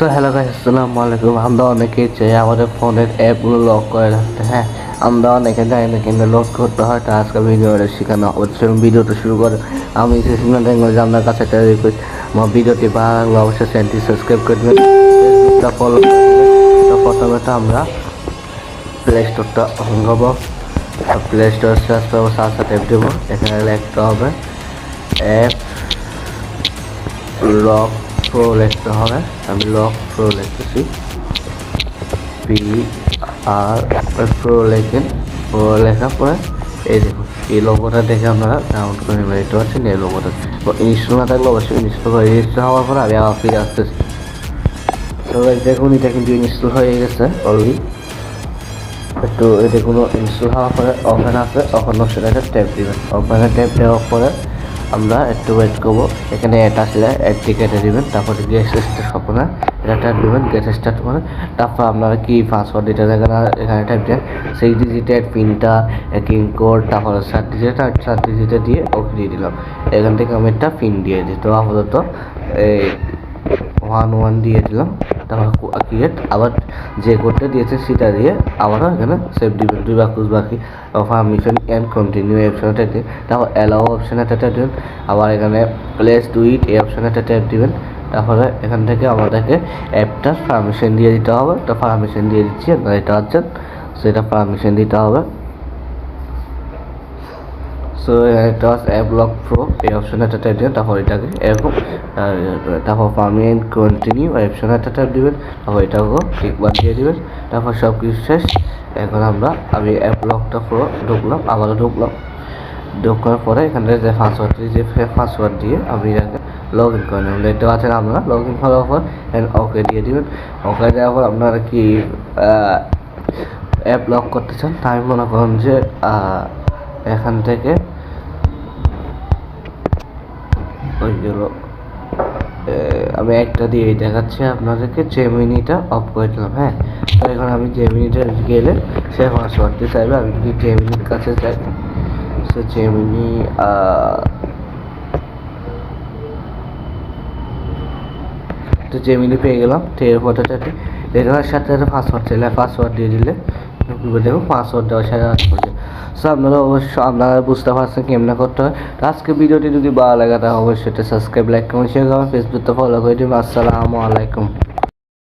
So hello guys, আসসালামু আলাইকুম। আমরা অনেকেই চাই আমাদের ফোনের অ্যাপগুলো লক করে রাখতে। হ্যাঁ, আমরা অনেকে জানি না কিন্তু লক করতে হয়। তো আজকে ভিডিওটা শেখানো হচ্ছে। ভিডিওটা শুরু করে আমি আপনার কাছে একটা রিকোয়েস্ট, আমার ভিডিওটি ভালো লাগলে অবশ্যই চ্যানেলটি সাবস্ক্রাইব করে দেবেন, ফেসবুকটা ফলো করবেন। তো প্রথমে তো আমরা প্লে স্টোরটা অন করবো। প্লে স্টোর সার্চ করবো, সার্চ অ্যাপ দেবো। এখানে লিখতে হবে অ্যাপ লক প্রো লিখতে হবে। আমি লক প্রো লিখতেছি, প্রো লেখেন। প্রো লেখার পরে এই দেখুন, এই লোগোটা দেখে আপনারা ডাউনলোড করে নেবেন। দেখতে পাচ্ছেন এই লোগোটা ইনস্টল না থাকলে অবশ্যই ইনস্টল করে ইনস্টল হওয়ার পরে আমি আবার ফিরে আসতেছি। তো দেখুন এটা কিন্তু ইনস্টল হয়ে গেছে অলরেডি। একটু দেখুন ইনস্টল হওয়ার পরে ওপেন আছে, ওপেন অপশনে ট্যাপ দিবেন। ওপেনে ট্যাপ দেওয়ার পরে আমরা একটু ওয়েট করবো। এখানে অ্যাড আসলে অ্যাডটি কেটে দেবেন, তারপরে গ্যাস স্টার্ট করে এটা ট্যাপ দেবেন। গ্যাস স্টার্ট করে তারপর আপনারা কি পাসওয়ার্ড দিতে থাকেন এখানে ট্যাপ দেন। সেই ডিজিটের পিনটা, কিং কোড, তারপরে 7 ডিজিটে দিয়ে ওকে দিয়ে দিলাম। এখান থেকে আমি একটা পিন দিয়ে দিই। তো আপাতত এই 1 দিয়ে দিলাম। তারপর ক্রিয়েট, আবার যে কোডটা দিয়েছে সেটা দিয়ে আবারও এখানে সেভ দিবেন। 2 বাক্স বাকি পারমিশন অ্যান্ড কন্টিনিউ এই অপশনটা দিয়ে তারপর অ্যালাও অপশানে একটা ট্যাপ দেবেন। আবার এখানে প্লেস ডু ইট এই অপশানে একটা ট্যাপ দিবেন। তারপরে এখান থেকে আমাদেরকে অ্যাপটার পারমিশন দিয়ে দিতে হবে। তো পারমিশন দিয়ে দিচ্ছি, আপনারা এটা হচ্ছেন সেটা পারমিশন দিতে হবে। সো এটা অ্যাপ লক প্রো এই অপশনে একটা ট্যাপ দিবেন। তারপর এটাকে এরকম, তারপর পারমানেন্ট কন্টিনিউ এই অপশনে একটা ট্যাপ দিবেন। তারপর এটাকেও টিকমার্ক দিয়ে দিবেন। তারপর সব কিছু শেষ। এখন আমি অ্যাপ লকটা প্রো ঢুকলাম, আবারও ঢোকার পরে এখানে যে পাসওয়ার্ড দিয়ে আমি এটাকে লগ ইন করে নেবেন। দেখতে পাচ্ছেন আপনারা লগ ইন করার পর ওকে দিয়ে দিবেন। ওকে দেওয়ার পর আপনারা কি অ্যাপ লক করতে চান, তাই মনে করেন যে এখান থেকে ওইগুলো আমি একটা দিয়ে দেখাচ্ছি আপনাদেরকে। জেমিনিটা অফ করে দিলাম। হ্যাঁ, তো এখন আমি জেমিনিটা গেলে সে পাসওয়ার্ডটি চাইবে। আমি যদি জেমিনির কাছে যাই, সে জেমিনি তো জেমিনি পেয়ে গেলাম। তো এর ফটোটাতে এটার সাথে একটা পাসওয়ার্ড চাইলে পাসওয়ার্ড দিয়ে দিলে দেখুন পাসওয়ার্ড দেওয়ার সাথে করছে। সো আপনারা অবশ্যই আপনারা বুঝতে পারছেন কেমনে করতে হয়। তো আজকে ভিডিওটি যদি ভালো লাগে তাহলে অবশ্যই সাবস্ক্রাইব, লাইক, কমেন্ট, শেয়ার করবেন। ফেসবুকটা ফলো করে দিন। আসসালামু আলাইকুম।